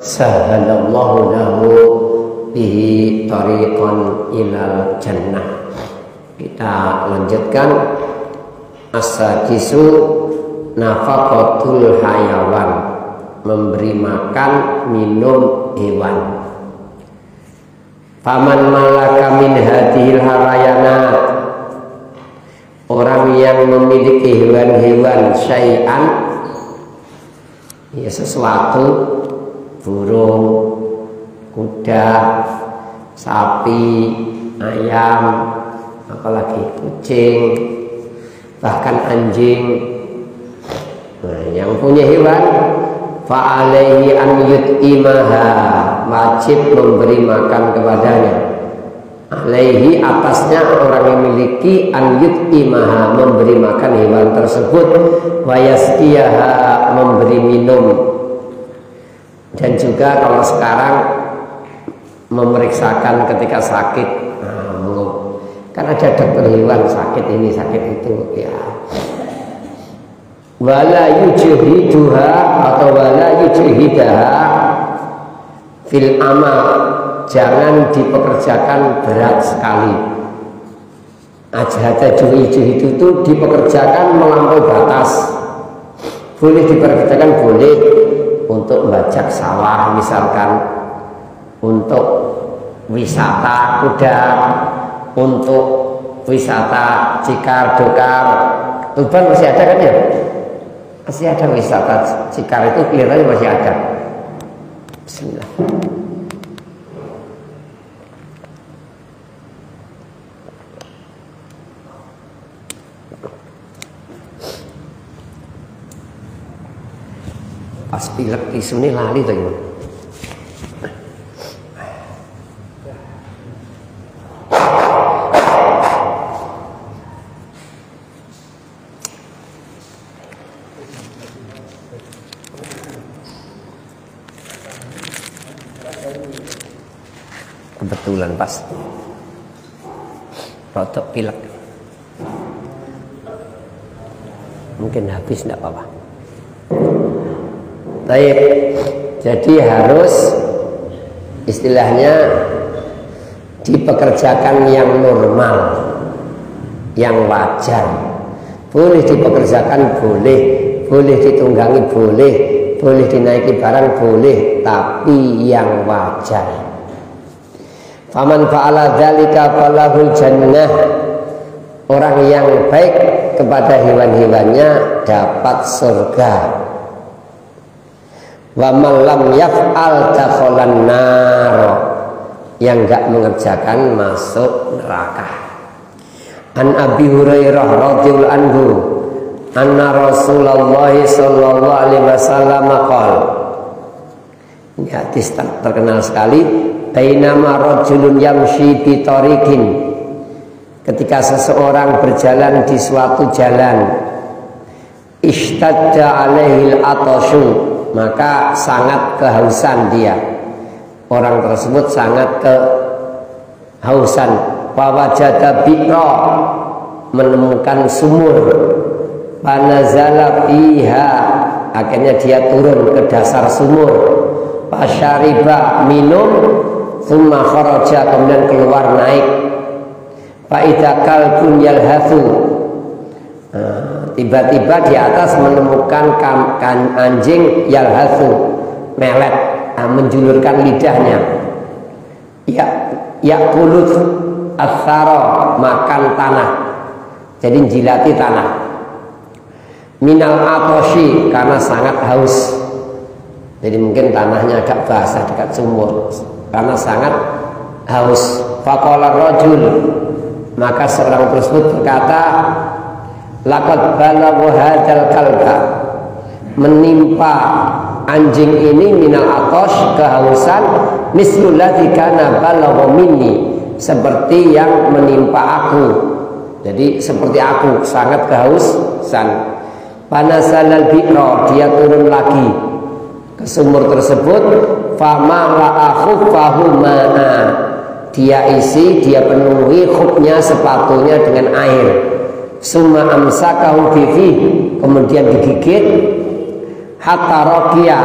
sahalallahu lahu bihi tariqan ilal jannah. Kita lanjutkan as-sadisu nafaqatul hayawan, memberi makan minum hewan. Faman malaka min hadhil harayanat, orang yang memiliki hewan-hewan syai'an, ya sesuatu, burung, kuda, sapi, ayam, apalagi kucing, bahkan anjing. Nah, yang punya hewan, fa'alaihi an yut'imaha, wajib memberi makan kepadanya. Alaihi, atasnya orang yang memiliki, an yut'imaha, memberi makan hewan tersebut, wa yasqiyaha, memberi minum. Dan juga kalau sekarang memeriksakan ketika sakit, kan ada dokter hewan, sakit ini sakit itu, ya. Wala yujhiduha atau wala yujhidaha fil amal, jangan dipekerjakan berat sekali. Ajhada juhid itu dipekerjakan melampaui batas. Boleh dipekerjakan, boleh untuk membajak sawah misalkan, untuk wisata kuda, untuk wisata cikar dokar. Tuban masih ada kan ya? Masih ada wisata cikar itu, kelihatannya masih ada. Bismillah. Pas pilek tisu ini lali tuh ya. Kebetulan pas rotok pilek, mungkin habis, tidak apa-apa. Baik, jadi harus istilahnya dipekerjakan yang normal, yang wajar. Boleh dipekerjakan, boleh, boleh ditunggangi, boleh, boleh dinaiki barang, boleh, tapi yang wajar. Faman fa'ala dzalika falahul jannah, orang yang baik kepada hewan-hewannya dapat surga. Wa man lam yaf'al dakhalan nar, yang enggak mengerjakan masuk neraka. An Abi Hurairah radhiyallahu anhu anna Rasulullah sallallahu alaihi wasallam qala, ini hadis terkenal sekali. Bainama rajulun yamshi bi tariqin, ketika seseorang berjalan di suatu jalan, ishtadda alaihil atashu, maka sangat kehausan dia. Orang tersebut sangat kehausan. Wa wajada bi'ra, menemukan sumur. Panazala fiha, akhirnya dia turun ke dasar sumur. Pasyariba, minum. Tsumma kharaja, kemudian keluar naik. Fa idza kalbun yalhathu, tiba-tiba di atas menemukan anjing yalhathu, melet, menjulurkan lidahnya. Ya kulut athara, makan tanah, jadi jilati tanah. Minal atoshi, karena sangat haus, jadi mungkin tanahnya agak basah dekat sumur, karena sangat haus. Faqala rajul, maka seorang tersebut berkata, laqad balagha hadzal kalba, menimpa anjing ini minal atash, kehausan, mislul ladzi kana balagha minni, seperti yang menimpa aku, jadi seperti aku sangat kehausan. Panasalal bi'ra, dia turun lagi ke sumur tersebut. Fama la'ahu fahu ma'a, dia isi, dia penuhi khufnya, sepatunya dengan air. Summa amsakahu bihi, kemudian digigit. Hatta rokia,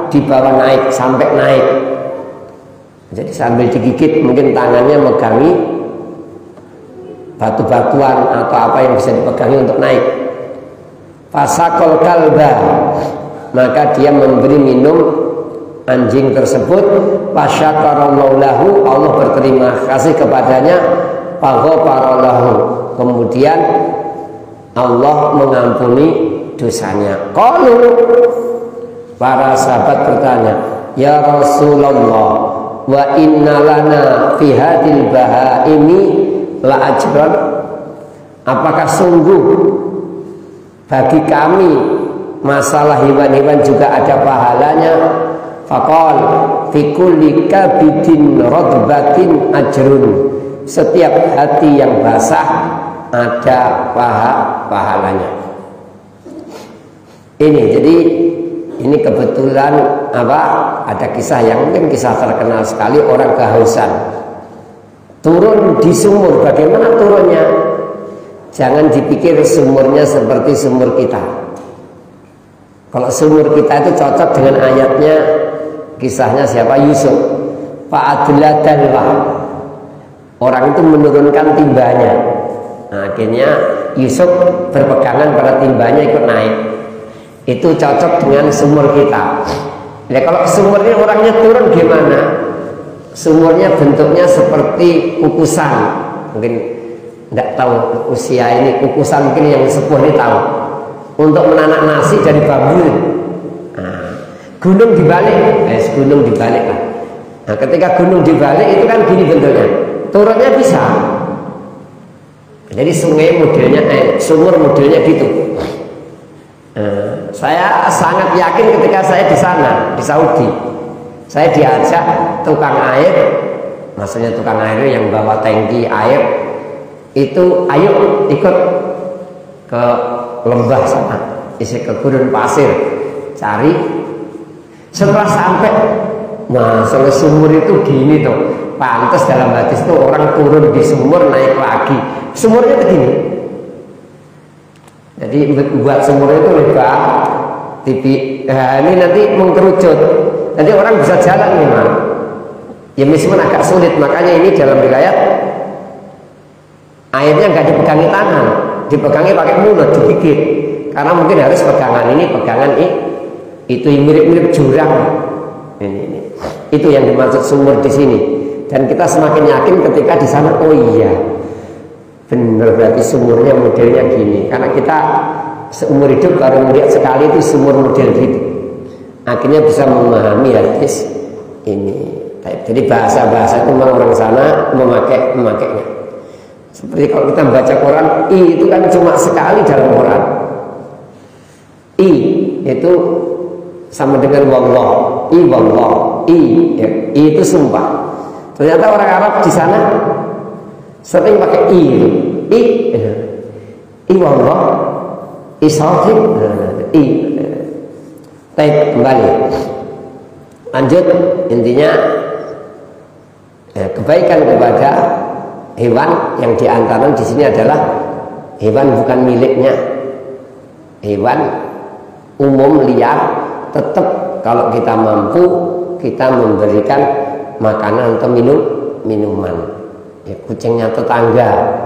dibawa naik sampai naik. Jadi sambil digigit mungkin tangannya megangi batu-batuan atau apa yang bisa dipegangi untuk naik. Fasaqal kalba, maka dia memberi minum anjing tersebut. Fasyaqarallahu lahu, Allah berterima kasih kepadanya. Faghfaralahu, kemudian Allah mengampuni dosanya. Qalu, para sahabat bertanya, ya Rasulullah, wa inna lana fi hadil bahaimi la ajran, apakah sungguh bagi kami masalah hewan-hewan juga ada pahalanya? Faqal fi kulli kabidin radbatin ajrun, setiap hati yang basah ada pahalanya. Jadi ini kebetulan ada kisah yang mungkin kisah terkenal sekali, orang kehausan turun di sumur. Bagaimana turunnya? Jangan dipikir sumurnya seperti sumur kita. Kalau sumur kita itu cocok dengan ayatnya, kisahnya siapa? Yusuf. Fa'adladallah, orang itu menurunkan timbanya. Nah, akhirnya Yusuf berpegangan pada timbanya ikut naik. Itu cocok dengan sumur kita. Ya, kalau sumurnya orangnya turun gimana? Sumurnya bentuknya seperti kukusan. Mungkin tidak tahu usia ini, kukusan mungkin yang sepuh ini tahu. Untuk menanak nasi dari bambu. Nah, gunung dibalik, gunung dibalik lah. Nah, ketika gunung dibalik itu kan gini bentuknya. Turunnya bisa. Jadi sungai modelnya, sumur modelnya gitu. Saya sangat yakin ketika saya di sana di Saudi, saya diajak tukang air, maksudnya tukang air yang bawa tangki air itu, ayo ikut ke lembah sana, isi ke gurun pasir, cari. Setelah sampai, masalah sumur itu gini tuh, pantas dalam hadis tuh orang turun di sumur naik lagi. Sumurnya begini. Jadi buat sumur itu lebar, TV. Nah, ini nanti mengkerucut. Nanti orang bisa jalan memang. Ya meskipun agak sulit, makanya ini dalam riwayat airnya nggak dipegangi tangan, dipegangi pakai mulut, digigit. Karena mungkin harus pegangan ini, itu yang mirip-mirip jurang. Ini. Itu yang dimaksud sumur di sini. Dan kita semakin yakin ketika di sana, oh iya, benar, berarti sumurnya modelnya gini. Karena kita seumur hidup baru melihat sekali itu sumur model gitu. Akhirnya bisa memahami hadis ini. Jadi bahasa-bahasa itu memang orang sana memakainya. Seperti kalau kita membaca Quran, I itu kan cuma sekali dalam Quran. I itu sama dengan wallah, I wallah, I itu sumpah. Ternyata orang Arab di sana sering pakai I wallah, I sadiq, I. Baik, kembali. Lanjut, intinya kebaikan kepada hewan yang diantara di sini adalah hewan bukan miliknya, hewan umum liar. Tetap kalau kita mampu, kita memberikan makanan atau minuman. Ya, kucingnya tetangga,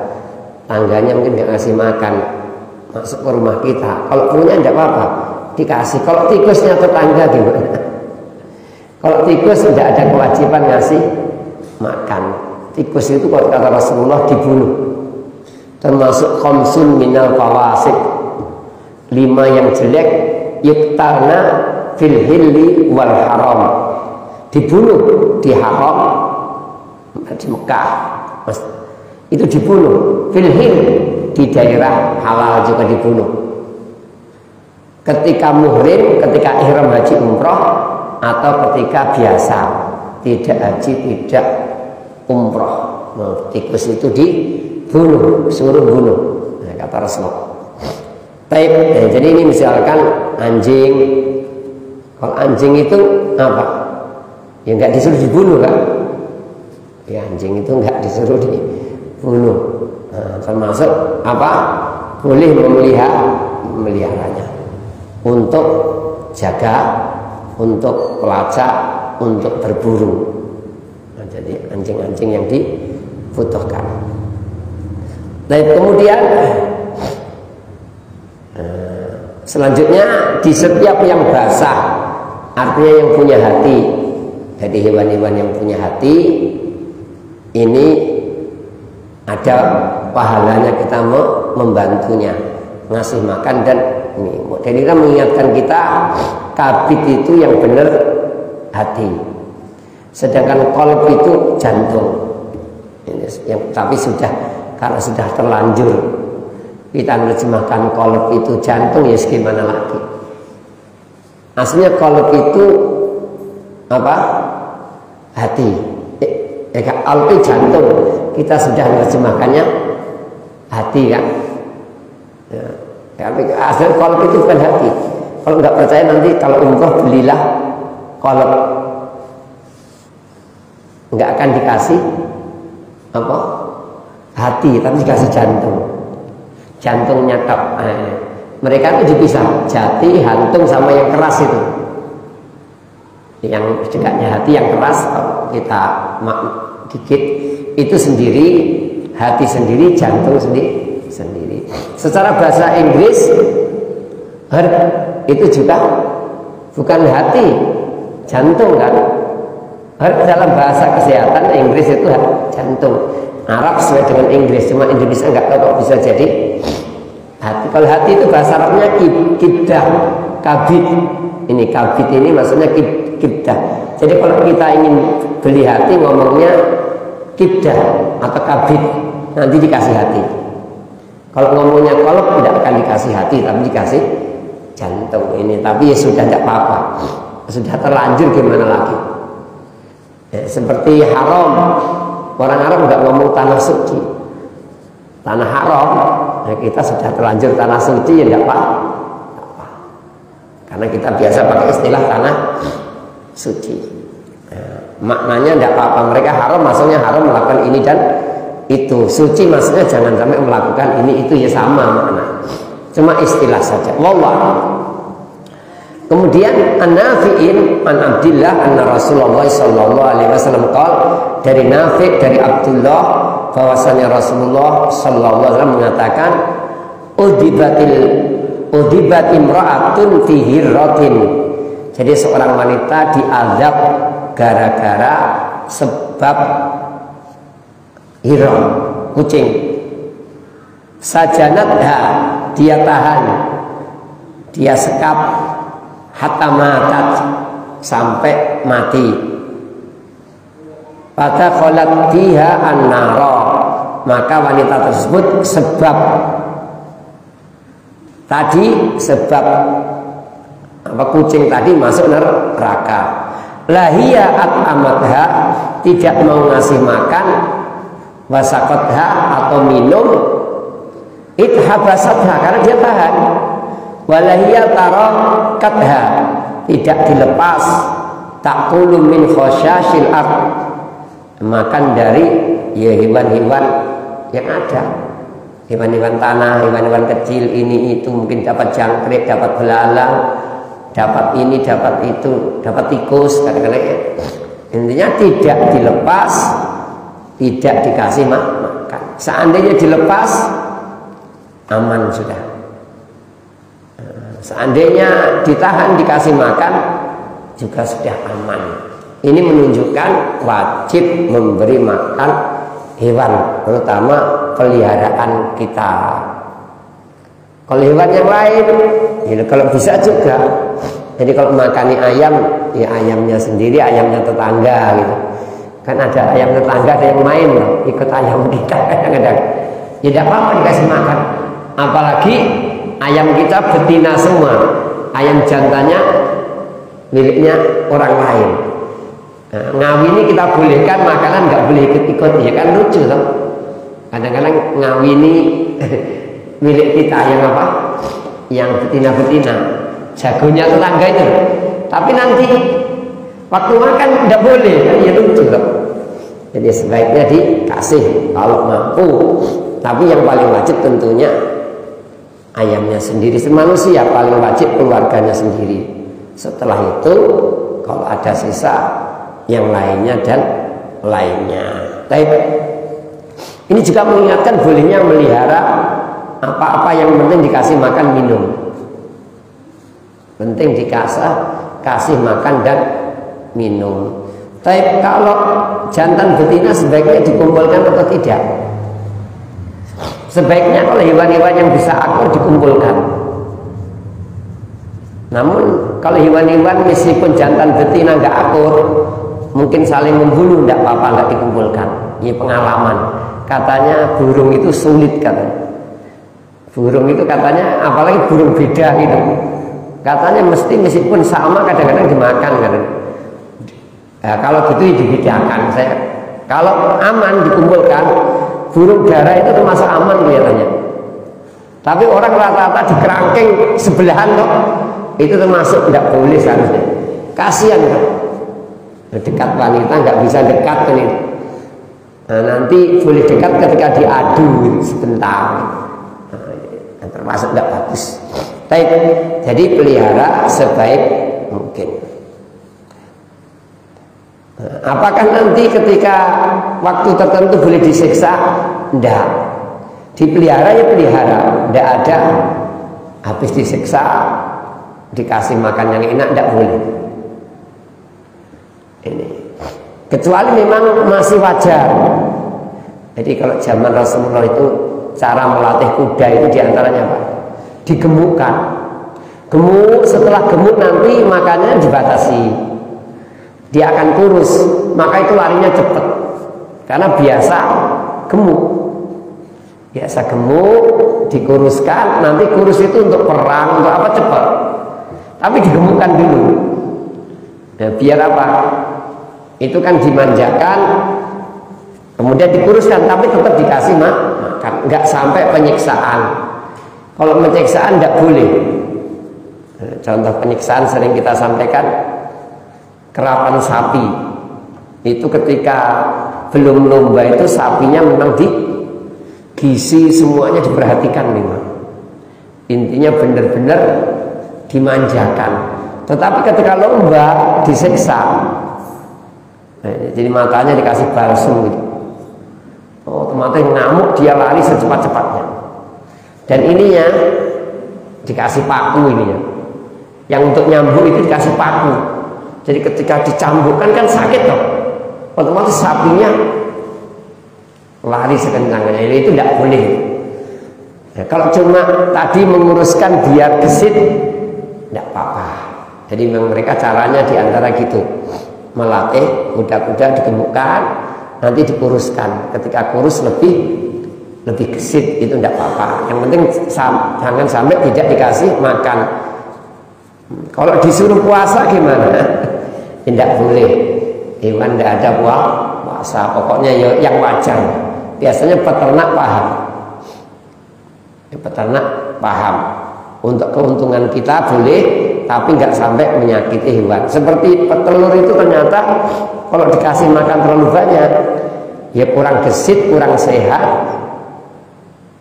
tangganya mungkin nggak ngasih makan, masuk ke rumah kita. Kalau punya tidak apa-apa, dikasih. Kalau tikusnya tetangga gimana? Kalau tikus tidak ada kewajiban ngasih makan. Tikus itu kalau kata Rasulullah dibunuh, termasuk khamsun minal fawasik, 5 yang jelek, yuktana fil hilli wal haram, dibunuh di haram, di Mekah itu dibunuh, fil hill di daerah halal juga dibunuh. Ketika muhrim, ketika ihram haji umroh, atau ketika biasa tidak haji tidak umroh, tikus itu dibunuh, suruh bunuh. Nah, kata Rasulullah. Baik, jadi ini misalkan anjing. Kalau anjing itu apa? Ya nggak disuruh dibunuh kan? Ya anjing itu nggak disuruh dibunuh. Nah, termasuk apa? Boleh memeliharanya untuk jaga untuk pelacak, untuk berburu. Nah, jadi anjing-anjing yang dibutuhkan. Nah, kemudian selanjutnya di setiap yang basah, artinya yang punya hati. Jadi hewan-hewan yang punya hati ini ada pahalanya, kita mau membantunya, ngasih makan dan ini. Jadi kita mengingatkan kita, kabid itu yang benar hati, sedangkan qalb itu jantung. Ini yang tapi karena sudah terlanjur kita menerjemahkan qalb itu jantung, ya gimana lagi? Aslinya qalb itu apa? Hati. Qalb itu jantung. Kita sudah menerjemahkannya hati kan? Ya. Asal qalb itu bukan hati. Kalau nggak percaya nanti kalau umroh belilah qalb, nggak akan dikasih apa hati, tapi dikasih jantung. Jantungnya mereka itu dipisah, jati, hantung sama yang keras itu. Yang dekatnya hati, yang keras kita gigit itu sendiri, hati sendiri, jantung sendiri. Secara bahasa Inggris heart itu juga bukan hati, jantung kan. Heart dalam bahasa kesehatan Inggris itu jantung. Arab sesuai dengan Inggris, cuma Indonesia nggak tahu kok bisa jadi hati. Kalau hati itu bahasa Arabnya kibdah, kabid. Ini kabid ini maksudnya kibdah. Jadi kalau kita ingin beli hati ngomongnya kibdah atau kabid, nanti dikasih hati. Kalau ngomongnya qalb tidak akan dikasih hati, tapi dikasih jantung ini. Tapi ya sudah tidak apa-apa, sudah terlanjur, gimana lagi? Seperti haram, orang Arab nggak ngomong tanah suci, tanah haram. Nah, kita sudah terlanjur tanah suci, ya tidak apa-apa, karena kita biasa pakai istilah tanah suci. Maknanya tidak apa-apa. Mereka haram, maksudnya haram melakukan ini dan itu. Suci maksudnya jangan sampai melakukan ini itu, ya sama makna, cuma istilah saja. Wallah. Kemudian An-Nafi'in an Abdillah anna Rasulullah sallallahu alaihi wasallam qala, dari Nafi' dari Abdullah bahwasanya Rasulullah sallallahu alaihi wasallam mengatakan, udibat imra'atun fi hirratin. Jadi seorang wanita diazab gara-gara sebab hirah, kucing. Sajanatha, dia tahan, dia sekap, hatta matat, sampai mati. Pada kholat biha an-nara, maka wanita tersebut sebab apa, kucing tadi masuk neraka. Lahia at'amatha, tidak mau ngasih makan, wasaqatha atau minum, ithabasatha, karena dia tahan. Walahia tarakatha, tidak dilepas, takulu min khosyashil ard, makan dari ya hewan-hewan yang ada, hewan-hewan tanah, hewan-hewan kecil ini itu, mungkin dapat jangkrik, dapat belalang, dapat ini, dapat itu, dapat tikus, kadang-kadang. Intinya tidak dilepas, tidak dikasih makan. Seandainya dilepas, aman sudah. Seandainya ditahan, dikasih makan, juga sudah aman. Ini menunjukkan wajib memberi makan hewan, terutama peliharaan kita. Kalau hewan yang lain, ya kalau bisa juga. Jadi kalau makani ayam, ya ayamnya sendiri, ayamnya tetangga gitu. Kan ada ayam tetangga, ada yang main loh, ikut ayam kita kadang-kadang. Ya tidak apa-apa dikasih makan. Apalagi ayam kita betina semua, ayam jantannya miliknya orang lain. Nah, ngawini kita bolehkan, makanan nggak boleh ikut-ikut, ya kan lucu loh. Kadang-kadang ngawini milik kita yang apa? Yang betina-betina, jagonya tetangga itu. Tapi nanti waktu makan tidak boleh, kan ya lucu loh. Jadi sebaiknya dikasih kalau mampu. Tapi yang paling wajib tentunya ayamnya sendiri. Manusia paling wajib keluarganya sendiri. Setelah itu kalau ada sisa yang lainnya dan lainnya. Baik. Ini juga mengingatkan bolehnya melihara apa-apa yang penting dikasih makan minum. Penting kasih makan dan minum. Tapi kalau jantan betina sebaiknya dikumpulkan atau tidak? Sebaiknya kalau hewan-hewan yang bisa akur dikumpulkan. Namun kalau hewan-hewan meskipun jantan betina nggak akur, mungkin saling membunuh, tidak apa-apa, nggak dikumpulkan. Ini pengalaman. Katanya burung itu sulit katanya. Burung itu katanya, apalagi burung beda gitu. Katanya meskipun sama kadang-kadang dimakan kan. Nah, kalau gitu dibedakan. Kalau aman dikumpulkan, burung darah itu termasuk aman kelihatannya. Tapi orang rata-rata di kerangkeng sebelahan kok, itu termasuk tidak boleh seharusnya. Kasihan kan. Dekat wanita nggak bisa dekat kan itu. Nah, nanti boleh dekat ketika diadu sebentar. Nah, termasuk tidak bagus. Baik, jadi pelihara sebaik mungkin. Apakah nanti ketika waktu tertentu boleh disiksa? Tidak. Dipelihara ya pelihara, tidak ada habis disiksa dikasih makan yang enak, tidak boleh. Ini kecuali memang masih wajar. Jadi kalau zaman Rasulullah itu cara melatih kuda itu diantaranya apa? Digemukkan. Gemuk, setelah gemuk nanti makannya dibatasi. Dia akan kurus, maka itu larinya cepat. Karena biasa gemuk. Biasa gemuk, dikuruskan, nanti kurus itu untuk perang, untuk apa cepat. Tapi digemukkan dulu. Nah, biar apa? Itu kan dimanjakan, kemudian dikuruskan, tapi tetap dikasih makan. Nggak sampai penyiksaan. Kalau penyiksaan tidak boleh. Contoh penyiksaan sering kita sampaikan, kerapan sapi. Itu ketika belum lomba itu sapinya memang gizi semuanya diperhatikan memang. Intinya benar-benar dimanjakan. Tetapi ketika lomba disiksa. Jadi matanya dikasih balsem gitu. Otomatis ngamuk, dia lari secepat-cepatnya. Dan ininya dikasih paku ininya. Yang untuk nyambuk itu dikasih paku. Jadi ketika dicambukkan kan sakit toh. Otomatis sapinya lari sekencang-kencangnya. Itu tidak boleh. Ya, kalau cuma tadi menguruskan biar gesit, tidak apa-apa. Jadi memang mereka caranya diantara gitu, melatih kuda-kuda digemukkan, nanti dikuruskan. Ketika kurus lebih gesit, itu tidak apa-apa. Yang penting jangan sampai tidak dikasih makan. Kalau disuruh puasa gimana? Tidak boleh. Hewan tidak ada puasa. Pokoknya yang wajar. Biasanya peternak paham. Peternak paham. Untuk keuntungan kita boleh, tapi nggak sampai menyakiti hewan. Seperti petelur itu ternyata kalau dikasih makan terlalu banyak, ya kurang gesit, kurang sehat.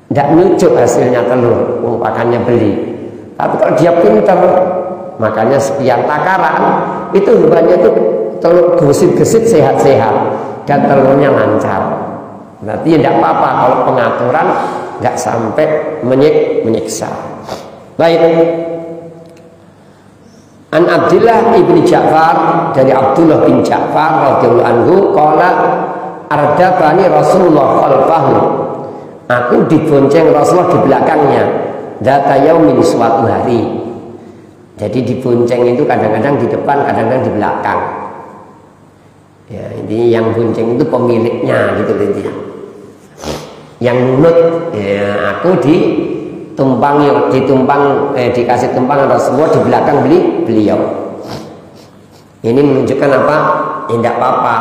Tidak nyucuk hasilnya telur, makannya beli. Tapi kalau dia pinter, makanya sekian takaran, itu hewannya itu telur gesit-gesit sehat-sehat dan telurnya lancar. Berarti tidak apa-apa kalau pengaturan nggak sampai menyiksa. Baik. An Abdullah ibni Ja'far, dari Abdullah bin Ja'far radhiyallahu anhu, qala ardabani Rasulullah khalfahu. Aku dibonceng Rasulullah di belakangnya. Dzata yaumin, suatu hari. Jadi dibonceng itu kadang-kadang di depan, kadang-kadang di belakang. Ya, ini yang bonceng itu pemiliknya gitu intinya. Yang nunut, ya, aku dikasih tumpang Rasulullah di belakang beliau. Ini menunjukkan apa? Tidak apa-apa.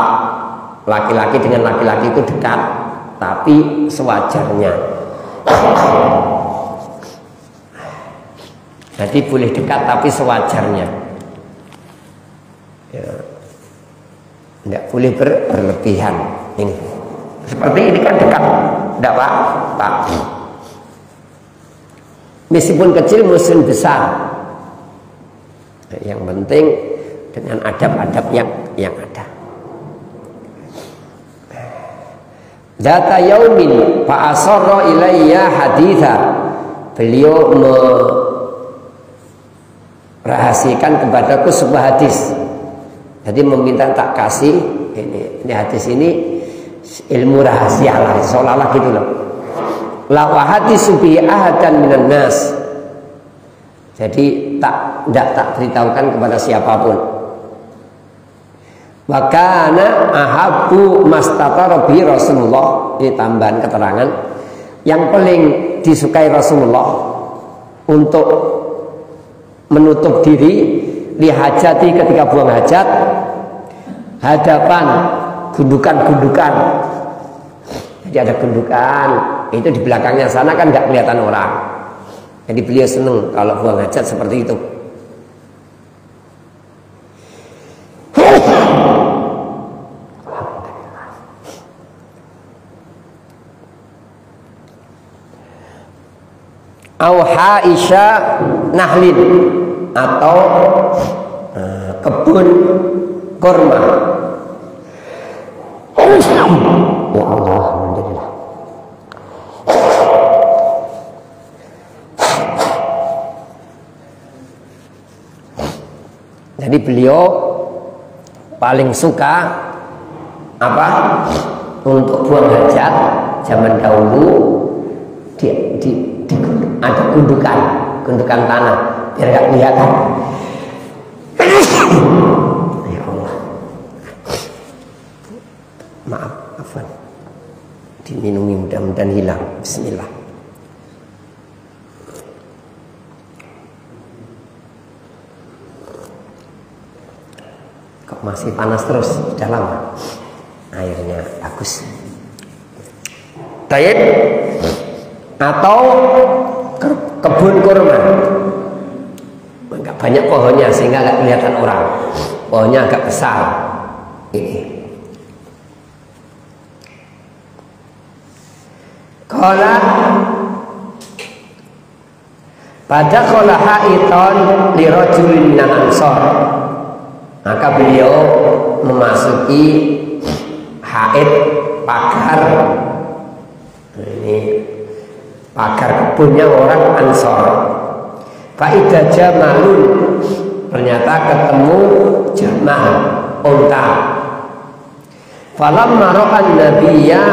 Laki-laki dengan laki-laki itu dekat, tapi sewajarnya. Jadi boleh dekat tapi sewajarnya. Ya. Tidak boleh berlebihan. Ini seperti ini kan dekat, tidak apa-apa. Meskipun kecil, muslim besar. Yang penting dengan adab-adab yang ada. Data yaumin fa asarra ilayya haditha. Beliau merahasiakan kepadaku sebuah hadis. Jadi meminta tak kasih ini hadis ini ilmu rahasia lah, seolah-olah gitu loh. La wa hadisu bi ahadan minan nas. Jadi tak beritahukan kepada siapapun. Wa kana ahabbu mastatara bi Rasulullah. Ini tambahan keterangan yang paling disukai Rasulullah untuk menutup diri lihajati ketika buang hajat hadapan gundukan-gundukan. Jadi ada gundukan itu di belakangnya sana kan nggak kelihatan orang. Jadi beliau senang kalau buang hajat seperti itu. Auha isya nahlin atau kebun kurma. Ya Allah, alhamdulillah. Jadi beliau paling suka apa? Untuk buang hajat zaman dahulu ada gundukan tanah biar gak kelihatan. Ya Allah, maaf, afwan, diminumi mudah-mudahan hilang. Bismillah. Kok masih panas terus? Sudah lama airnya bagus. Taib atau kebun kurma, enggak banyak pohonnya sehingga enggak kelihatan orang. Pohonnya agak besar. Ini. Qala pada qala haiton li rajulin minal ansor. Maka beliau memasuki haid pagar. Ini pagar kebunnya orang Ansor. Faidah jamalun, ternyata ketemu jamal unta. Falamma ra'an nabiyya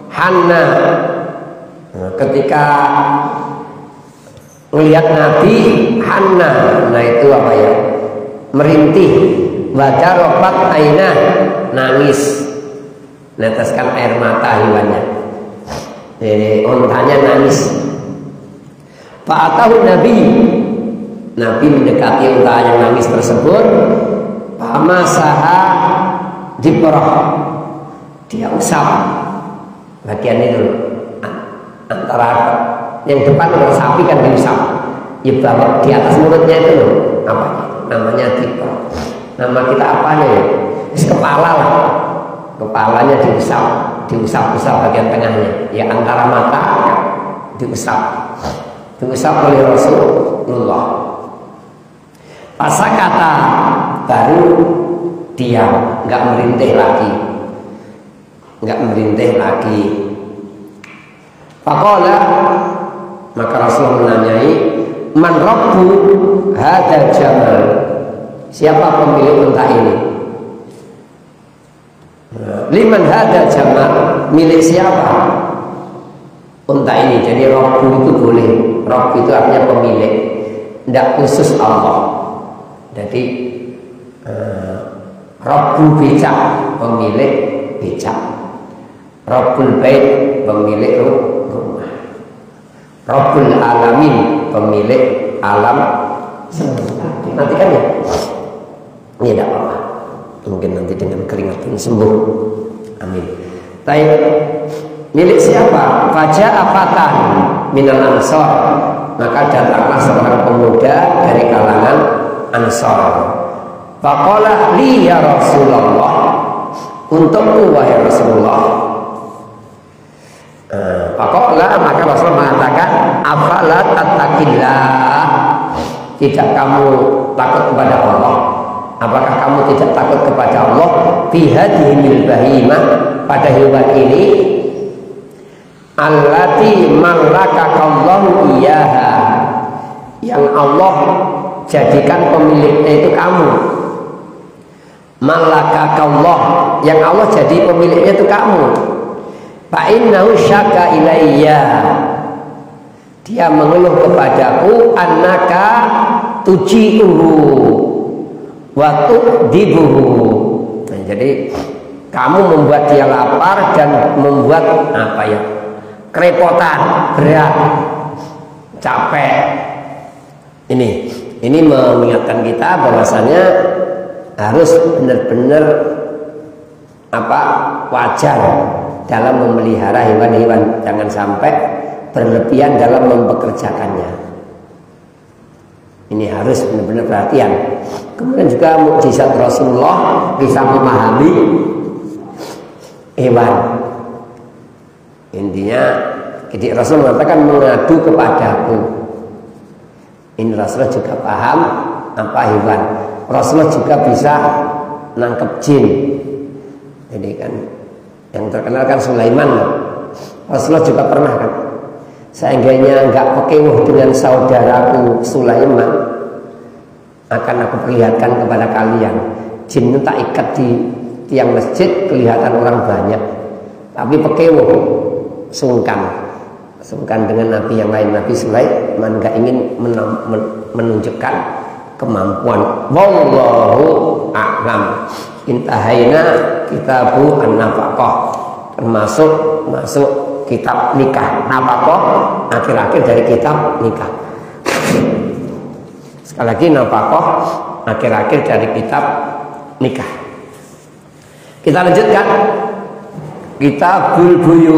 hanna, ketika melihat Nabi hanna, nah itu apa ya? Merintih. Wajarobat aina, nangis, neteskan air mata hewannya. Untanya nangis. Fa'atahu Nabi mendekati unta yang nangis tersebut. Famasaha diperah, dia usap bagian itu antara yang depan dengan sapi kan diusap. Ya bawa di atas mulutnya itu loh, apa namanya diperah. Nama kita apanya ya? Kepala lah. Kepalanya diusap bagian tengahnya, ya antara mata diusap oleh Rasulullah. Pasakata, baru diam, nggak merintih lagi. Faqala, maka Rasulullah menanyai, man rabbu hadzal jamal, siapa pemilik unta ini? Liman hadzal jamal, milik siapa unta ini? Jadi rabbu itu boleh, rabbu itu artinya pemilik, tidak khusus Allah. Jadi rabbu becak, pemilik becak. Rabbul bait, pemilik rumah. Rabbul alamin, pemilik alam semesta. Nanti kan ya? Ini tidak apa-apa. Mungkin nanti dengan keringat pun sembuh. Amin. Tapi milik siapa? Faja apatan minal ansor, maka datanglah seorang pemuda dari kalangan Ansor. Faqala li ya Rasulullah, untukku wahai Rasulullah. Faqala, maka Rasulullah mengatakan, afala tattaqillah, tidak kamu takut kepada Allah? Apakah kamu tidak takut kepada Allah? Bihadihil bahimah, pada hewan ini, allati malakakallahu iyaha, yang Allah jadikan pemiliknya itu kamu. Malakakallah, yang Allah jadi pemiliknya itu kamu. Fa innahu syaka ilayya, dia mengeluh kepadaku, annaka tuji'uhu wa tu'dibuhu. Nah, jadi kamu membuat dia lapar dan membuat apa ya, kerepotan, berat, capek. Ini mengingatkan kita bahwasanya harus benar-benar wajar dalam memelihara hewan-hewan, jangan sampai berlebihan dalam mempekerjakannya. Ini harus benar-benar perhatian. Kemudian juga mukjizat Rasulullah bisa memahami hewan. Intinya, jadi Rasul mengatakan mengadu kepadaku. Ini Rasulullah juga paham apa hewan. Rasulullah juga bisa nangkep jin. Jadi kan yang terkenal kan Sulaiman loh. Rasulullah juga pernah kan, seandainya enggak pekewuh dengan saudaraku Sulaiman, akan aku perlihatkan kepada kalian. Jin itu tak ikat di tiang masjid, kelihatan orang banyak, tapi pekewuh, sungkan dengan nabi yang lain. Nabi Sulaiman enggak ingin menunjukkan kemampuan. Wallahu a'lam. Intahaina kitabu an-nafaqah, termasuk kitab nikah. Nafaqah akhir-akhir dari kitab nikah. Sekali lagi, nafaqah akhir-akhir dari kitab nikah. Kita lanjutkan kitabul buyu,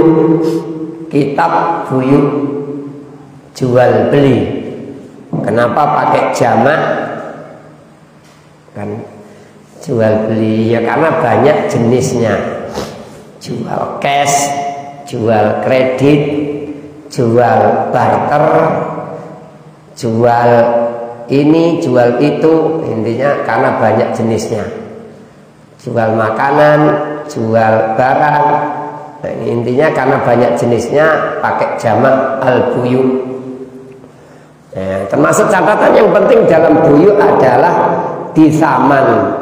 kitab buyu, jual beli. Kenapa pakai jamak? Kan jual beli ya karena banyak jenisnya. Jual cash, jual kredit, jual barter, jual ini, jual itu. Intinya karena banyak jenisnya. Jual makanan, jual barang. Nah, intinya karena banyak jenisnya pakai jamak al-buyu. Nah, termasuk catatan yang penting dalam buyu adalah disaman.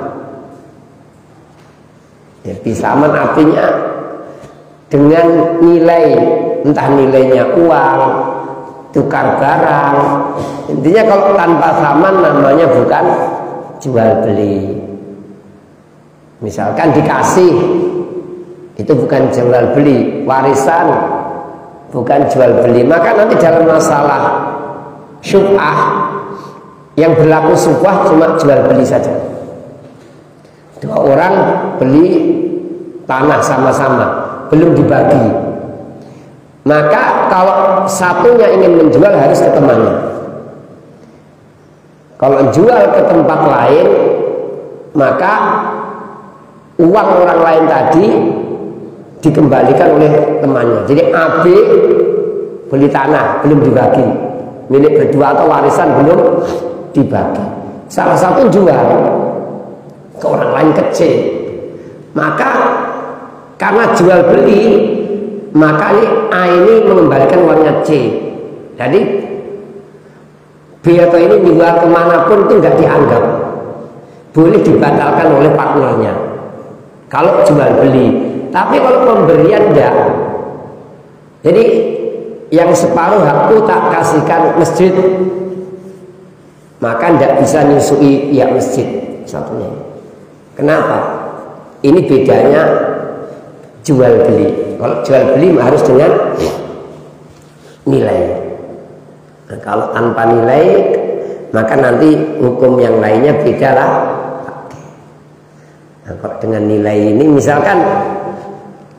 Ya, disaman artinya dengan nilai, entah nilainya uang, tukar barang. Intinya kalau tanpa saman namanya bukan jual beli. Misalkan dikasih, itu bukan jual beli. Warisan bukan jual beli. Maka nanti dalam masalah syubhah, yang berlaku syubhah cuma jual beli saja. Dua orang beli tanah sama-sama, belum dibagi. Maka kalau satunya ingin menjual harus ke temannya. Kalau jual ke tempat lain, maka uang orang lain tadi dikembalikan oleh temannya. Jadi AB beli tanah belum dibagi, milik berdua atau warisan belum dibagi. Salah satu jual ke orang lain kecil, maka karena jual beli, maka ini mengembalikan uangnya C. Jadi B atau ini dijual kemanapun itu nggak dianggap, boleh dibatalkan oleh partnernya kalau jual beli. Tapi kalau pemberian enggak. Jadi yang separuh hakku tak kasihkan masjid, maka tidak bisa nyusui pihak masjid satunya. Kenapa? Ini bedanya jual beli. Kalau jual beli harus dengan nilai. Nah, kalau tanpa nilai, maka nanti hukum yang lainnya beda lah. Nah, kalau dengan nilai ini, misalkan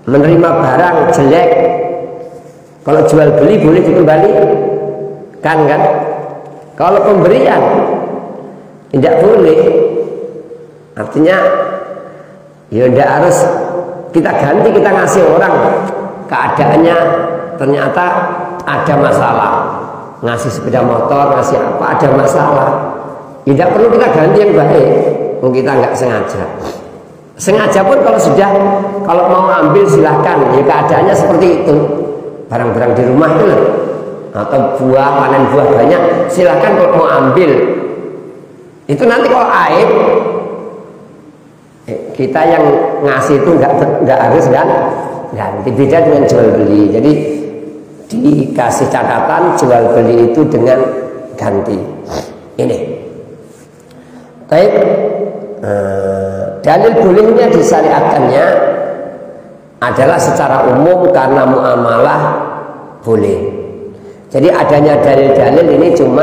menerima barang jelek, kalau jual beli boleh dikembalikan kan? Kalau pemberian tidak boleh. Artinya ya tidak harus kita ganti, kita ngasih orang keadaannya ternyata ada masalah, ngasih sepeda motor, ngasih apa, ada masalah, Tidak perlu kita ganti yang baik, kita nggak sengaja. Sengaja pun kalau mau ambil silahkan, ya keadaannya seperti itu. Barang-barang di rumah itu loh, atau panen buah banyak, silahkan kalau mau ambil. Itu nanti kalau aib, kita yang ngasih itu nggak harus kan ganti. Beda dengan jual beli. Jadi dikasih catatan jual beli itu dengan ganti. Ini. Baik. Dalil bolehnya disyariatkannya adalah secara umum karena muamalah boleh. Jadi adanya dalil-dalil ini cuma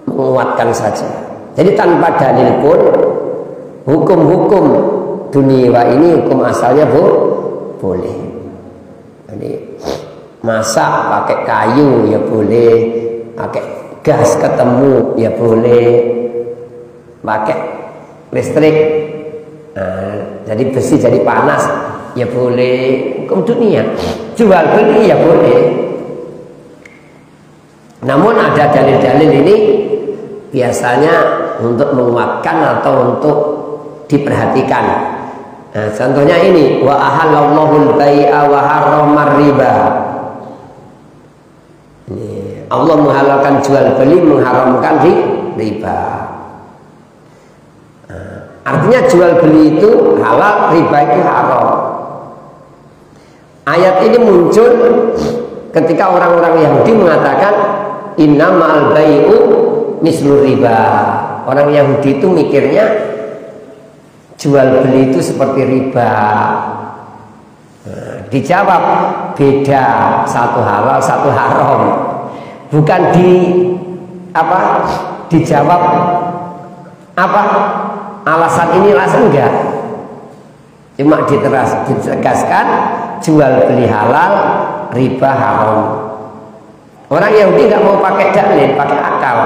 menguatkan saja. Jadi tanpa dalil pun hukum-hukum dunia ini hukum asalnya boleh. Jadi masak pakai kayu ya boleh, pakai gas ketemu ya boleh, pakai listrik jadi besi jadi panas ya boleh, hukum dunia. Jual beli ya boleh. Namun ada dalil-dalil ini biasanya untuk menguatkan atau untuk diperhatikan. Nah, contohnya ini wa ahallallahu al-bai'a wa harramar riba. Allah menghalalkan jual beli, mengharamkan riba. Artinya jual beli itu halal, riba itu haram. Ayat ini muncul ketika orang-orang Yahudi mengatakan innamal bai'u mislu riba. Orang Yahudi itu mikirnya jual beli itu seperti riba. Dijawab beda, satu halal satu haram. Bukan dijawab alasan ini alasan enggak. Cuma ditegaskan jual beli halal, riba haram. Orang Yahudi nggak mau pakai dalil, pakai akal.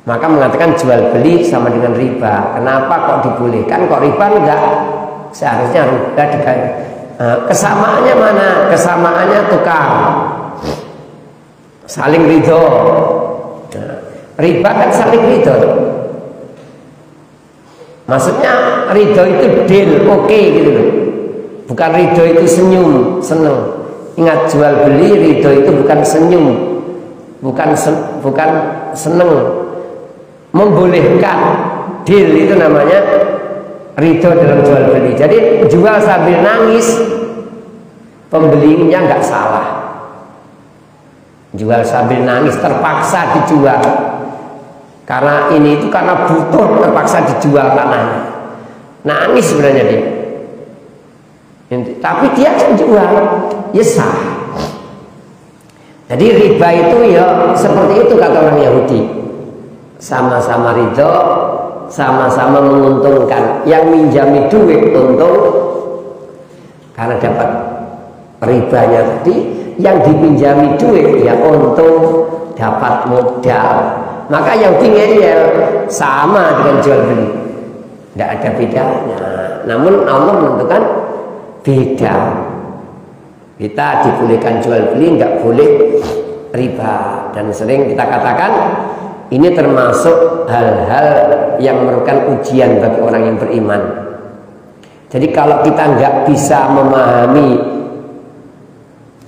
Maka mengatakan jual beli sama dengan riba. Kenapa kok dibolehkan, kok riba enggak? Seharusnya riba diganti. Kesamaannya mana? Kesamaannya tukar, saling ridho. Riba kan saling ridho. Maksudnya ridho itu deal, oke gitu loh. Bukan ridho itu senyum, seneng. Ingat jual beli ridho itu bukan senyum, bukan seneng, membolehkan. Deal itu namanya ridho dalam jual beli. Jadi jual sambil nangis, pembelinya nggak salah. Jual sambil nangis, terpaksa dijual. Karena ini itu karena butuh, terpaksa dijual tanahnya. Nangis sebenarnya dia. Tapi dia jual, ya sah. Jadi riba itu ya seperti itu kata orang Yahudi. Sama-sama ridho, sama-sama menguntungkan. Yang minjami duit untung karena dapat ribanya tadi, yang dipinjami duit ya untung dapat modal. Maka Yahudi ngeyel sama dengan jual beli, tidak ada bedanya. Namun Allah menentukan beda. Kita dibolehkan jual beli, nggak boleh riba. Dan sering kita katakan ini termasuk hal-hal yang merupakan ujian bagi orang yang beriman. Jadi kalau kita nggak bisa memahami,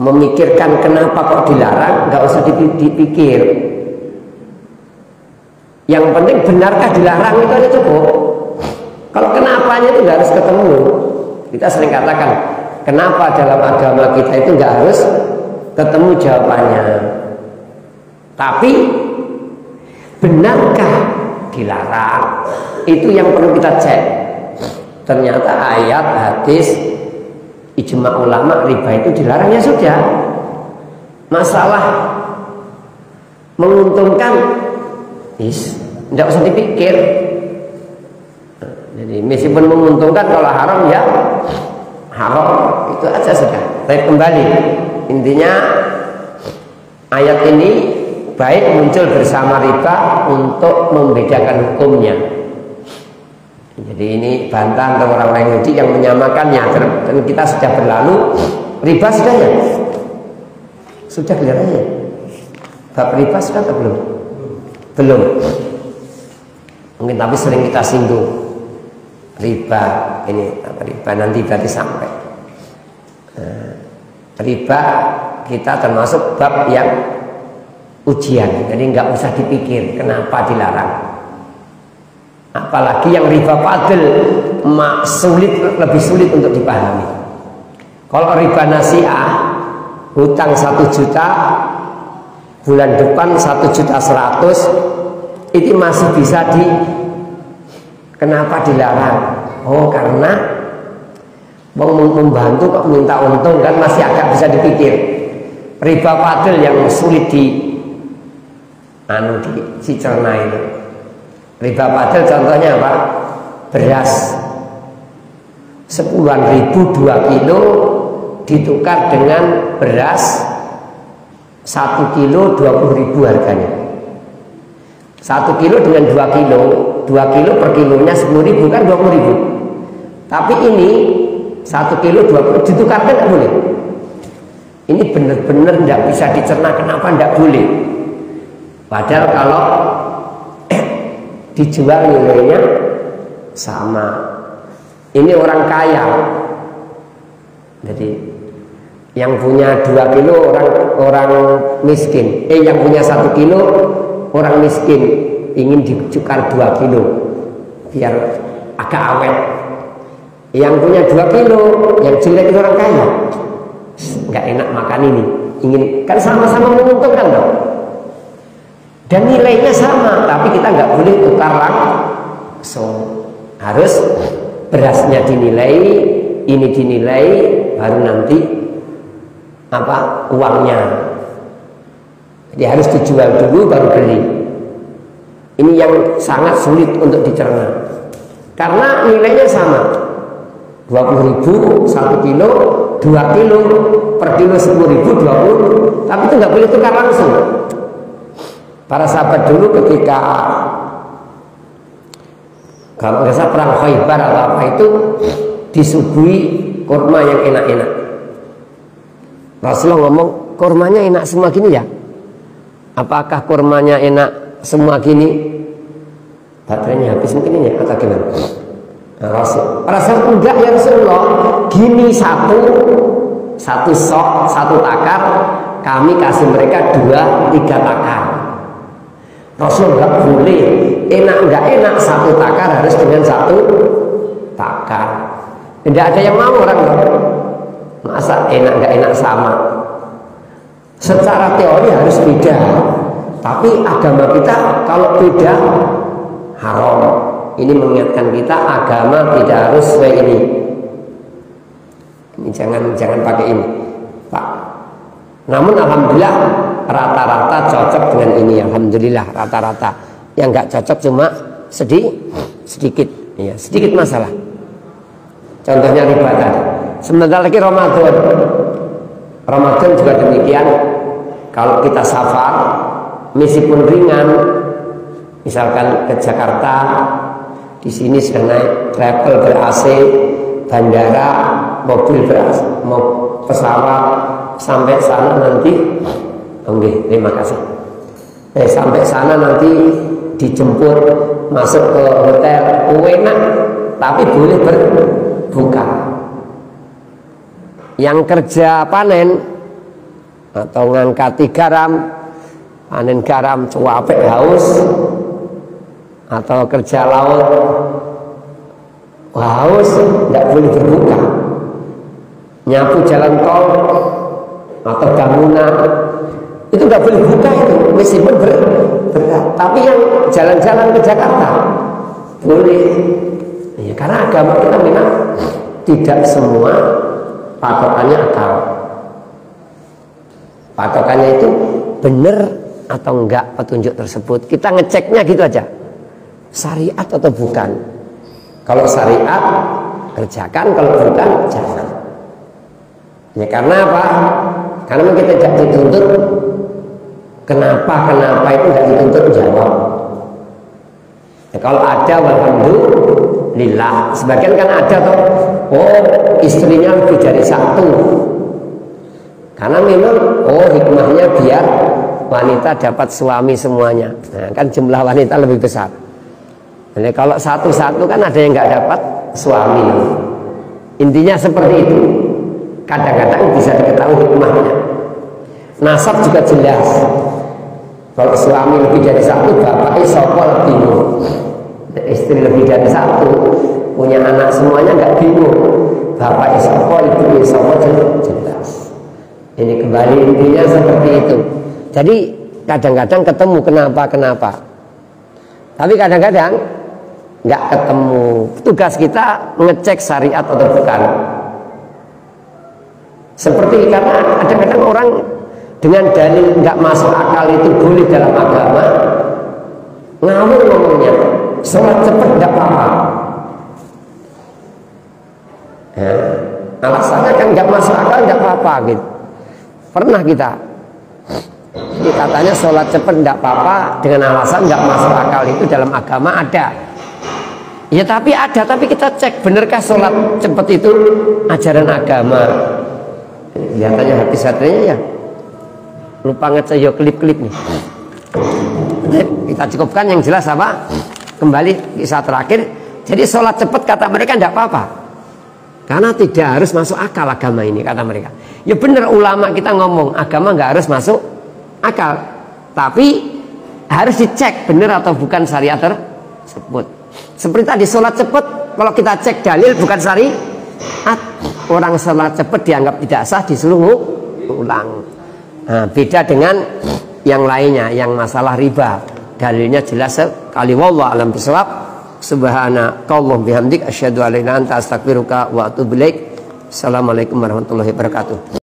memikirkan kenapa kok dilarang, nggak usah dipikir. Yang penting benarkah dilarang itu aja cukup. Kalau kenapanya itu nggak harus ketemu. Kita sering katakan kenapa dalam agama kita itu nggak harus ketemu jawabannya. Tapi benarkah dilarang? Itu yang perlu kita cek. Ternyata ayat, hadis, ijma ulama riba itu dilarang, ya sudah. Masalah menguntungkan, tidak usah dipikir. Jadi meskipun menguntungkan, kalau haram ya haram, itu aja sudah. Baik, kembali intinya ayat ini baik muncul bersama riba untuk membedakan hukumnya. Jadi ini bantah untuk orang-orang Yahudi yang menyamakannya. Dan kita sudah berlalu riba sudah ya, sudah kelihatannya. Bab riba sudah atau belum? Belum. Mungkin tapi sering kita singgung riba. Ini apa riba nanti berarti sampai riba kita termasuk bab yang ujian. Jadi nggak usah dipikir kenapa dilarang. Apalagi yang riba fadl lebih sulit untuk dipahami. Kalau riba nasi'ah, hutang 1 juta, bulan depan 1.100.000, itu masih bisa kenapa dilarang? Oh, karena mau membantu kok minta untung, kan masih agak bisa dipikir. Riba fadl yang sulit dicerna itu. Riba fadl contohnya apa? Beras 10.000 2 kilo ditukar dengan beras 1 kilo 20.000 harganya. 1 kilo dengan 2 kilo, 2 kilo per kilonya 10.000 kan 20.000. Tapi ini 1 kilo 20 ditukarkan nggak boleh. Ini benar-benar nggak bisa dicerna kenapa nggak boleh. Padahal kalau dijual nilainya sama. Ini orang kaya, jadi yang punya 2 kilo orang miskin, yang punya 1 kilo orang miskin ingin ditukar 2 kilo biar agak awet. Yang punya 2 kilo yang jelek itu orang kaya, nggak enak makan ini, ingin kan sama-sama menguntungkan dong. Dan nilainya sama, tapi kita nggak boleh tukar langsung. Harus berasnya dinilai, ini dinilai, baru nanti apa uangnya. Jadi harus dijual dulu baru beli. Ini yang sangat sulit untuk dicerna. Karena nilainya sama. 20.000 1 kilo, 2 kilo per kilo 10.000 20, tapi itu nggak boleh tukar langsung. Para sahabat dulu ketika kalau nggak salah perang Khaybar atau apa itu disuguhi kurma yang enak-enak. Rasulullah ngomong, kurmanya enak semua gini ya? Apakah kurmanya enak semua gini? Baterainya habis mungkin ini ya, atau gimana? Nah, Rasul enggak ya Rasulullah, gini satu sok, 1 takar, kami kasih mereka 2-3 takar. Rasul nggak boleh, enak nggak enak 1 takar harus dengan 1 takar. Tidak ada yang mau orang masa enak nggak enak sama. Secara teori harus beda, tapi agama kita kalau beda haram. Ini mengingatkan kita agama tidak harus sesuai ini. Ini jangan pakai ini, Pak. Namun alhamdulillah rata-rata cocok dengan ini, alhamdulillah rata-rata. Yang nggak cocok cuma sedikit, ya sedikit masalah. Contohnya riba tadi. Sebentar lagi Ramadan juga demikian. Kalau kita safar, meskipun ringan, misalkan ke Jakarta, di sini sudah naik travel ber-AC, bandara, mobil ber-AC, pesawat, sampai sana nanti, terima kasih. Sampai sana nanti dijemput, masuk ke hotel, enak, tapi boleh berbuka. Yang kerja panen atau ngangkati garam, panen garam cuapek haus, atau kerja laut haus, tidak boleh berbuka. Nyapu jalan tol atau bangunan itu nggak boleh buka itu, meskipun berat. Tapi yang jalan-jalan ke Jakarta boleh, ya, karena agama kita memang tidak semua patokannya akal. Patokannya itu benar atau enggak petunjuk tersebut. Kita ngeceknya gitu aja, syariat atau bukan. Kalau syariat kerjakan, kalau bukan jangan. Ya karena apa? Karena kita tidak dituntut. Kenapa itu tidak dituntut jawab. Ya, kalau ada alhamdulillah. Sebagian kan ada toh, oh istrinya lebih dari 1. Karena memang hikmahnya biar wanita dapat suami semuanya. Nah, kan jumlah wanita lebih besar. Jadi kalau satu-satu kan ada yang nggak dapat suami. Intinya seperti itu. Kadang-kadang bisa diketahui hikmahnya. Nasab juga jelas. Kalau suami lebih dari satu, bapaknya sopol bingung. Istri lebih dari satu, punya anak semuanya nggak bingung. Bapaknya sopol, ibunya sopol, jelas. Ini kembali intinya seperti itu. Jadi kadang-kadang ketemu kenapa. Tapi kadang-kadang nggak ketemu. Tugas kita ngecek syariat atau bukan. Seperti karena kadang-kadang orang dengan dalil nggak masuk akal itu boleh dalam agama, ngawur ngomongnya, sholat cepat nggak apa-apa. Alasannya kan nggak masuk akal nggak apa-apa gitu. Pernah kita, jadi katanya sholat cepat nggak apa-apa dengan alasan nggak masuk akal itu dalam agama ada. Ya tapi ada, tapi kita cek benarkah sholat cepat itu ajaran agama. Lihatannya hati-hatinya ya. Lupa ngecek yo klip-klip nih. Kita cukupkan yang jelas apa? Kembali kisah terakhir. Jadi sholat cepat kata mereka tidak apa-apa. Karena tidak harus masuk akal agama ini kata mereka. Ya benar ulama kita ngomong agama nggak harus masuk akal. Tapi harus dicek benar atau bukan syariat tersebut. Seperti tadi sholat cepat kalau kita cek dalil bukan syariat. Orang sholat cepat dianggap tidak sah disuruh ulang. Nah, beda dengan yang lainnya yang masalah riba dalilnya jelas sekali. Wallahu a'lam bishawab. Subhanakallahumma bihamdik asyhadu an la ilaha illa anta astaghfiruka wa atubu ilaik. Assalamualaikum warahmatullahi wabarakatuh.